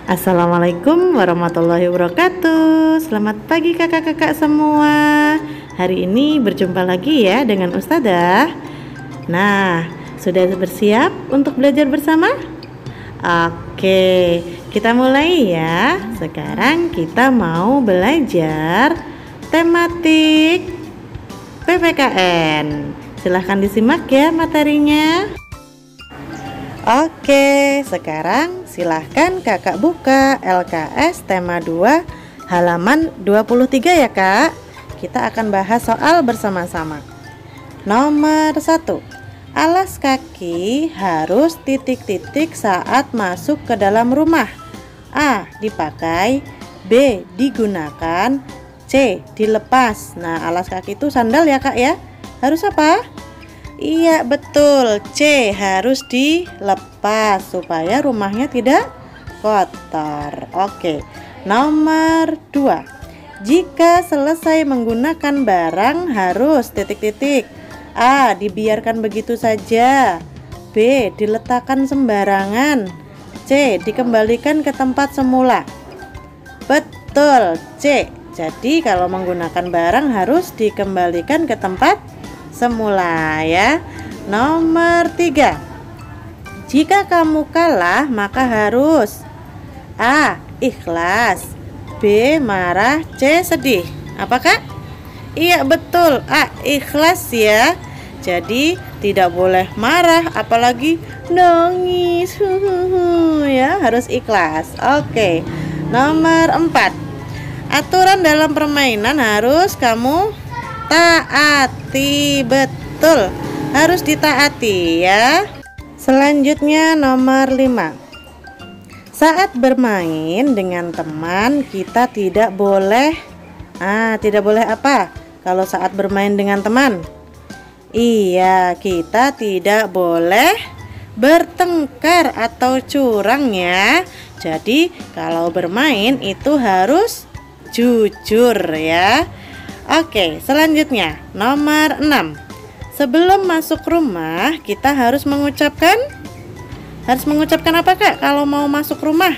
Assalamualaikum warahmatullahi wabarakatuh. Selamat pagi kakak-kakak semua. Hari ini berjumpa lagi ya dengan Ustadzah. Nah, sudah bersiap untuk belajar bersama? Oke, kita mulai ya. Sekarang kita mau belajar tematik PPKN. Silahkan disimak ya materinya. Oke, sekarang silahkan kakak buka LKS tema 2 halaman 23 ya kak. Kita akan bahas soal bersama-sama. Nomor 1, alas kaki harus titik-titik saat masuk ke dalam rumah. A. Dipakai, B. Digunakan, C. Dilepas. Nah, alas kaki itu sandal ya kak ya. Harus apa? Iya betul, C. Harus dilepas supaya rumahnya tidak kotor. Oke, nomor 2, jika selesai menggunakan barang harus titik-titik. A. Dibiarkan begitu saja, B. Diletakkan sembarangan, C. Dikembalikan ke tempat semula. Betul, C. Jadi kalau menggunakan barang harus dikembalikan ke tempat semula ya. Nomor 3, jika kamu kalah maka harus A. Ikhlas, B. Marah, C. Sedih. Apakah? Iya betul, A. Ikhlas ya. Jadi tidak boleh marah apalagi nangis ya, harus ikhlas. Oke, nomor 4, aturan dalam permainan harus kamu taati. Betul, harus ditaati ya. Selanjutnya nomor 5, saat bermain dengan teman kita tidak boleh tidak boleh apa kalau saat bermain dengan teman? Iya, kita tidak boleh bertengkar atau curang ya. Jadi kalau bermain itu harus jujur ya. Oke, selanjutnya nomor 6, sebelum masuk rumah kita harus mengucapkan apa kak kalau mau masuk rumah?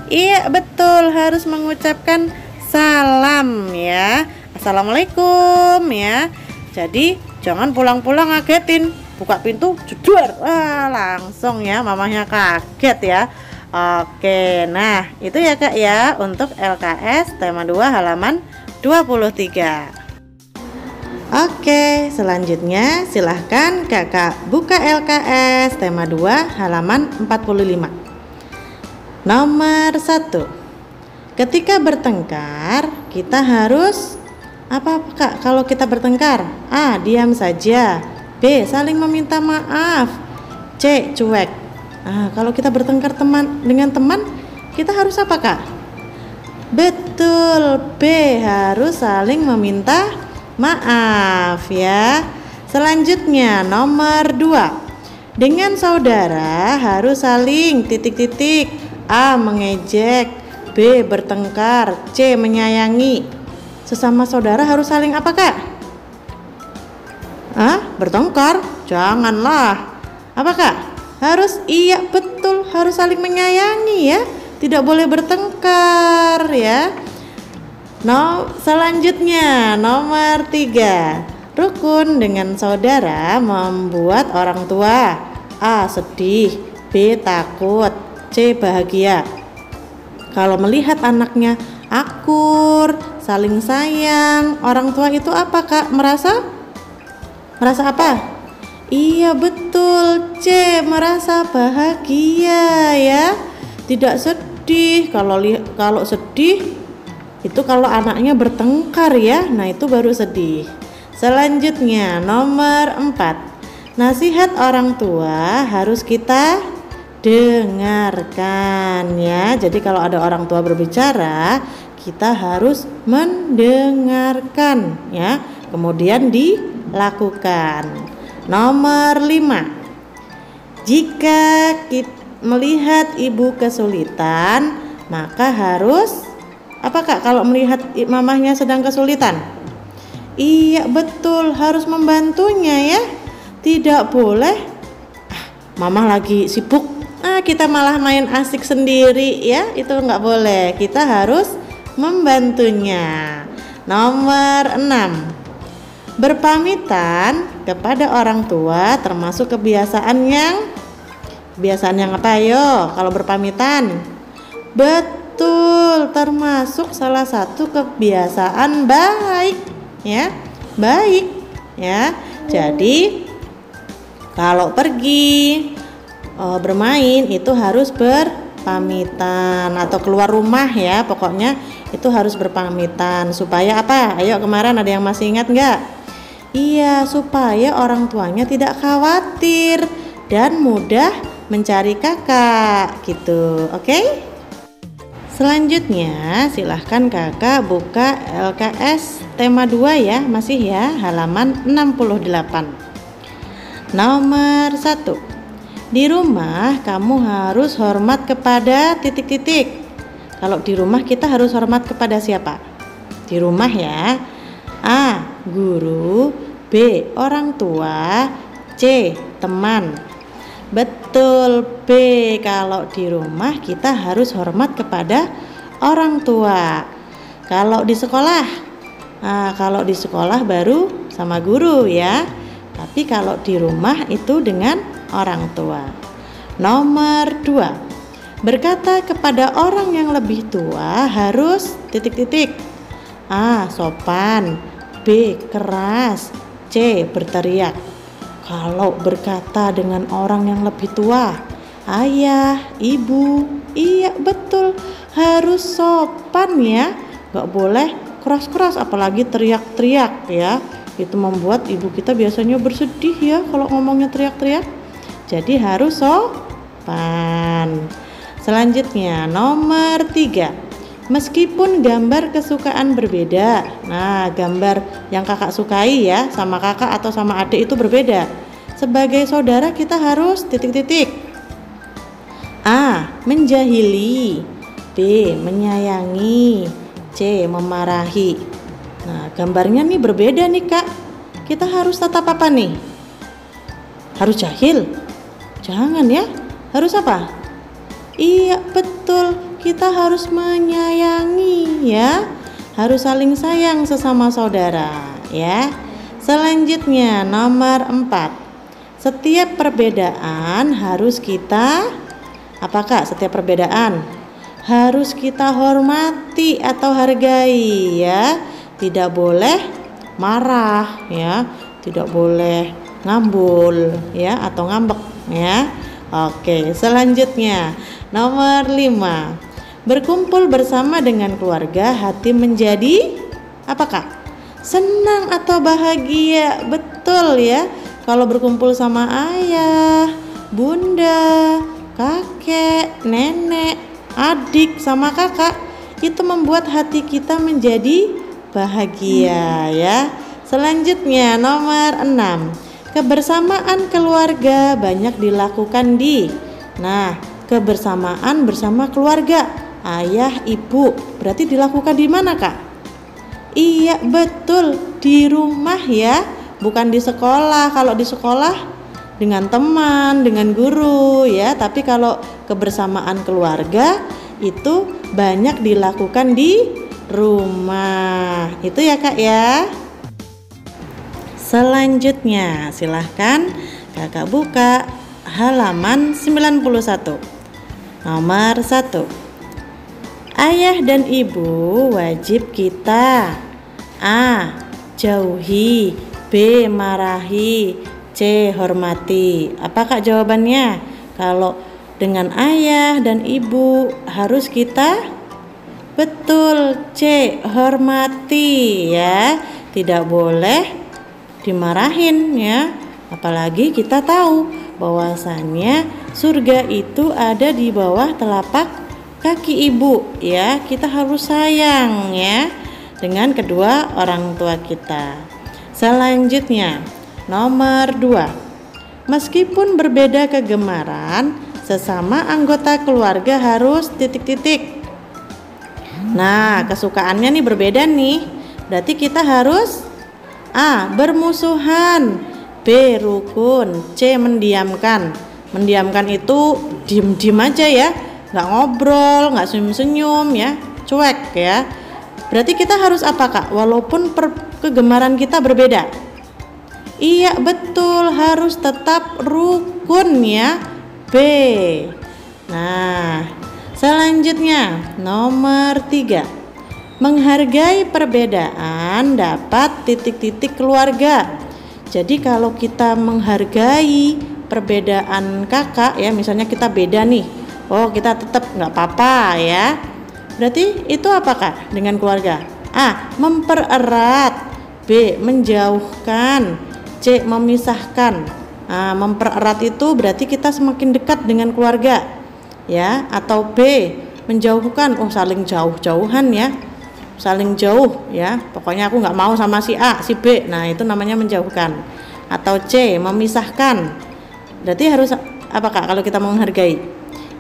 Iya betul, harus mengucapkan salam ya. Assalamualaikum ya. Jadi jangan pulang-pulang ngagetin, buka pintu jedar, langsung ya mamahnya kaget ya. Oke, nah itu ya kak ya untuk LKS tema 2 halaman 23. Oke, selanjutnya silahkan kakak buka LKS tema 2 halaman 45. Nomor 1, ketika bertengkar kita harus apa kak kalau kita bertengkar? A. Diam saja, B. Saling meminta maaf, C. Cuek. Kalau kita bertengkar dengan teman kita harus apa kak? Betul, B. Harus saling meminta maaf ya. Selanjutnya nomor 2, dengan saudara harus saling titik-titik. A. Mengejek, B. Bertengkar, C. Menyayangi. Sesama saudara harus saling apa kak? Bertengkar? Janganlah. Apa kak? Harus, iya betul, harus saling menyayangi ya. Tidak boleh bertengkar ya. Selanjutnya nomor 3, rukun dengan saudara membuat orang tua A. Sedih, B. Takut, C. Bahagia. Kalau melihat anaknya akur, saling sayang, orang tua itu apa kak? Merasa apa? Iya betul, C. Merasa bahagia ya. Tidak sedih. Kalau sedih itu kalau anaknya bertengkar ya. Nah itu baru sedih. Selanjutnya nomor 4, nasihat orang tua harus kita dengarkan ya. Jadi kalau ada orang tua berbicara kita harus mendengarkan ya, kemudian dilakukan. Nomor 5, jika kita melihat ibu kesulitan maka harus apa kak kalau melihat mamahnya sedang kesulitan? Iya betul, harus membantunya ya. Tidak boleh mamah lagi sibuk kita malah main asik sendiri ya, itu nggak boleh. Kita harus membantunya. Nomor 6, berpamitan kepada orang tua termasuk kebiasaan yang apa yo kalau berpamitan? Betul, termasuk salah satu kebiasaan baik ya, baik ya. Jadi kalau pergi bermain itu harus berpamitan, atau keluar rumah ya, pokoknya itu harus berpamitan. Supaya apa? Ayo, kemarin ada yang masih ingat nggak? Iya, supaya orang tuanya tidak khawatir dan mudah mencari kakak gitu. Oke? Selanjutnya silahkan kakak buka LKS tema 2 ya, masih ya, halaman 68. Nomor 1, di rumah kamu harus hormat kepada titik-titik. Kalau di rumah kita harus hormat kepada siapa? Di rumah ya. A, guru. B, orang tua. C, teman. Betul, B. Kalau di rumah kita harus hormat kepada orang tua. Kalau di sekolah, kalau di sekolah baru sama guru ya. Tapi kalau di rumah itu dengan orang tua. Nomor 2, berkata kepada orang yang lebih tua harus titik-titik. A, sopan. B, keras. C, berteriak. Kalau berkata dengan orang yang lebih tua, ayah, ibu, iya betul, harus sopan ya, gak boleh keras-keras, apalagi teriak-teriak ya. Itu membuat ibu kita biasanya bersedih ya kalau ngomongnya teriak-teriak. Jadi harus sopan. Selanjutnya nomor 3, meskipun gambar kesukaan berbeda. Nah, gambar yang kakak sukai ya sama kakak atau sama adik itu berbeda. Sebagai saudara kita harus titik-titik. A, menjahili. B, menyayangi. C, memarahi. Nah, gambarnya nih berbeda nih kak. Kita harus tetap apa nih? Harus jahil? Jangan ya. Harus apa? Iya betul, kita harus menyayangi ya. Harus saling sayang sesama saudara ya. Selanjutnya nomor 4, setiap perbedaan harus kita apa kak? Setiap perbedaan harus kita hormati atau hargai ya. Tidak boleh marah ya, tidak boleh ngambul ya atau ngambek ya. Oke, selanjutnya nomor 5, berkumpul bersama dengan keluarga hati menjadi apa kak? Senang atau bahagia. Betul ya, kalau berkumpul sama ayah, bunda, kakek, nenek, adik sama kakak, itu membuat hati kita menjadi bahagia ya. Selanjutnya nomor 6, kebersamaan keluarga banyak dilakukan di. Nah, kebersamaan bersama keluarga, ayah, ibu, berarti dilakukan di mana kak? Iya betul, di rumah ya, bukan di sekolah. Kalau di sekolah dengan teman, dengan guru ya, tapi kalau kebersamaan keluarga itu banyak dilakukan di rumah. Itu ya kak ya. Selanjutnya silahkan kakak buka halaman 91. Nomor 1, ayah dan ibu wajib kita A, jauhi. B, marahi. C, hormati. Apa kak jawabannya? Kalau dengan ayah dan ibu harus kita? Betul, C, hormati ya. Tidak boleh dimarahin ya. Apalagi kita tahu bahwasannya surga itu ada di bawah telapak kaki ibu ya. Kita harus sayang ya dengan kedua orang tua kita. Selanjutnya nomor 2, meskipun berbeda kegemaran, sesama anggota keluarga harus titik-titik. Nah, kesukaannya nih berbeda nih. Berarti kita harus A, bermusuhan. B, rukun. C, mendiamkan. Mendiamkan itu diem-diem aja ya, nggak ngobrol, nggak senyum-senyum ya, cuek ya. Berarti kita harus apa Kak? Walaupun kegemaran kita berbeda. Iya betul, harus tetap rukun ya. B. Nah, selanjutnya nomor 3. Menghargai perbedaan dapat titik-titik keluarga. Jadi kalau kita menghargai perbedaan kakak ya, misalnya kita beda nih, oh kita tetap nggak apa-apa ya. Berarti itu apa Kak dengan keluarga? A. Mempererat. B. Menjauhkan. C. Memisahkan. Mempererat itu berarti kita semakin dekat dengan keluarga ya. Atau B. Menjauhkan. Oh saling jauh-jauhan ya, saling jauh ya. Pokoknya aku nggak mau sama si A, si B. Nah itu namanya menjauhkan. Atau C. Memisahkan. Berarti harus apa Kak kalau kita menghargai?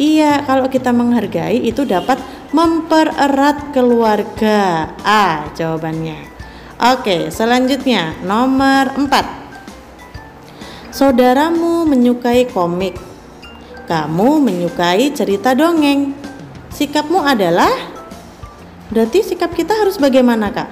Iya, kalau kita menghargai itu dapat mempererat keluarga. A jawabannya. Oke, selanjutnya nomor 4. Saudaramu menyukai komik, kamu menyukai cerita dongeng. Sikapmu adalah, berarti sikap kita harus bagaimana Kak?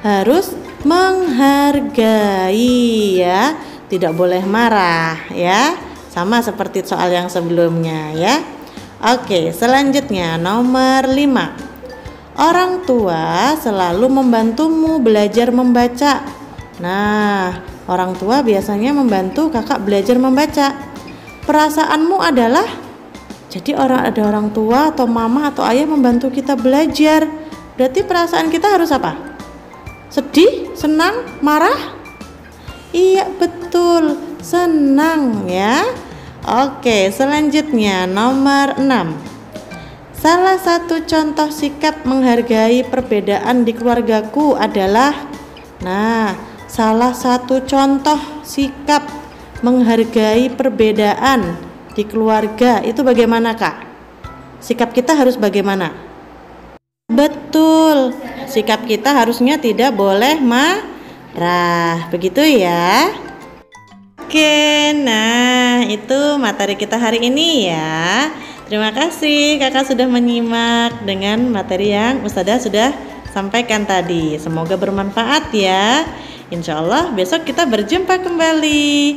Harus menghargai ya, tidak boleh marah ya. Sama seperti soal yang sebelumnya ya. Oke, selanjutnya nomor 5. Orang tua selalu membantumu belajar membaca. Nah, orang tua biasanya membantu kakak belajar membaca. Perasaanmu adalah, jadi ada orang tua atau mama atau ayah membantu kita belajar. Berarti perasaan kita harus apa? Sedih, senang, marah? Iya betul, senang ya. Oke, selanjutnya nomor 6. Salah satu contoh sikap menghargai perbedaan di keluargaku adalah, nah, salah satu contoh sikap menghargai perbedaan di keluarga itu bagaimana Kak? Sikap kita harus bagaimana? Betul, sikap kita harusnya tidak boleh marah, begitu ya. Oke, nah itu materi kita hari ini ya. Terima kasih kakak sudah menyimak dengan materi yang Ustazah sudah sampaikan tadi. Semoga bermanfaat ya. Insya Allah besok kita berjumpa kembali.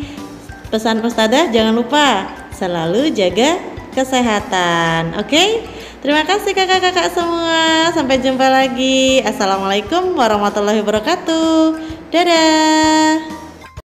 Pesan Ustazah jangan lupa selalu jaga kesehatan. Oke? Terima kasih kakak-kakak semua. Sampai jumpa lagi. Assalamualaikum warahmatullahi wabarakatuh. Dadah.